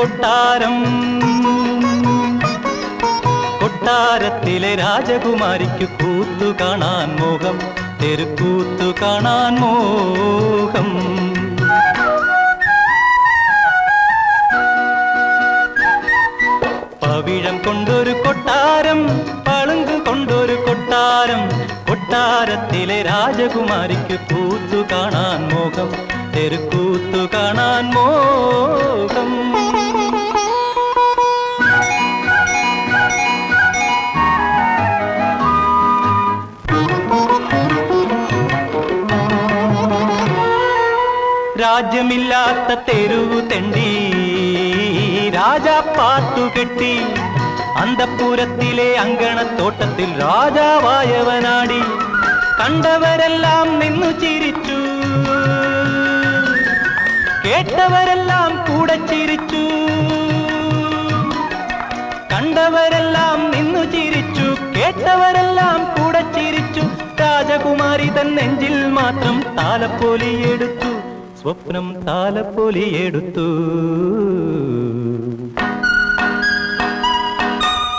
കൊട്ടാരം. കൊട്ടാരത്തിലെ രാജകുമാരിക്ക് കൂത്തു കാണാൻ മോഹം, തെരുക്കൂത്തു കാണാൻ മോഹം. പവിഴം കൊണ്ടൊരു കൊട്ടാരം, പളുങ്ക് കൊണ്ടൊരു കൊട്ടാരം. കൊട്ടാരത്തിലെ രാജകുമാരിക്ക് കൂത്തു കാണാൻ മോഹം, തെരുക്കൂത്തു കാണാൻ മോഹം. രാജ്യമില്ലാത്ത തെരുവു തെണ്ടി രാജാ പാട്ടുകെട്ടി. അന്തഃപുരത്തിലെ അങ്കണത്തോട്ടത്തിൽ രാജാവായവനാടി. കണ്ടവരെല്ലാം നിന്നു ചിരിച്ചു, കേട്ടവരെല്ലാം കൂടെ ചിരിച്ചു. കണ്ടവരെല്ലാം നിന്നു ചിരിച്ചു, കേട്ടവരെല്ലാം കൂടെ ചിരിച്ചു. രാജകുമാരി തൻ നെഞ്ചിൽ മാത്രം താലപ്പൊലിയെടുത്തു, സ്വപ്നം താലപ്പൊലിയെടുത്തു.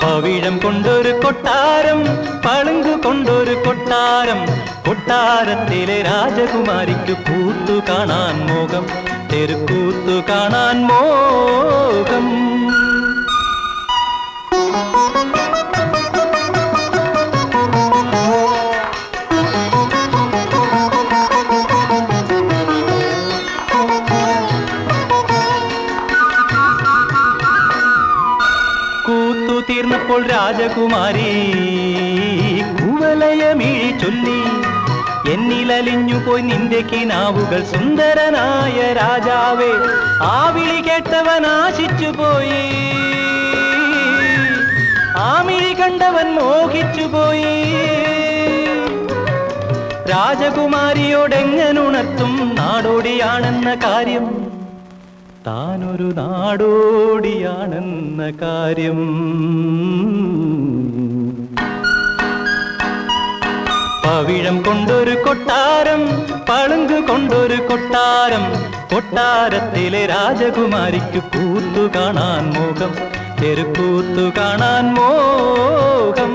പവിഴം കൊണ്ടൊരു കൊട്ടാരം, പളുങ്ക് കൊണ്ടൊരു കൊട്ടാരം. കൊട്ടാരത്തിലെ രാജകുമാരിക്ക് കൂത്തു കാണാൻ മോഹം, തെരുക്കൂത്തു കാണാൻ മോഹം. കൂത്തു തീർന്നപ്പോൾ രാജകുമാരി കുവലയമിഴി ചൊല്ലി. എന്നിലലിഞ്ഞുപോയി നിന്റെ കിനാവുകൾ സുന്ദരനായ രാജാവേ. ആ വിളി കേട്ടവൻ ആശിച്ചുപോയി, ആ മിഴി കണ്ടവൻ മോഹിച്ചുപോയി. രാജകുമാരിയോടെങ്ങനുണർത്തും നാടോടിയാണെന്ന കാര്യം, താനൊരു നാടോടിയാണെന്ന കാര്യം. പവിഴം കൊണ്ടൊരു കൊട്ടാരം, പളുങ്ക് കൊണ്ടൊരു കൊട്ടാരം. കൊട്ടാരത്തിലെ രാജകുമാരിക്ക് കൂത്തു കാണാൻ മോഹം, തെരുക്കൂത്തു കാണാൻ മോഹം.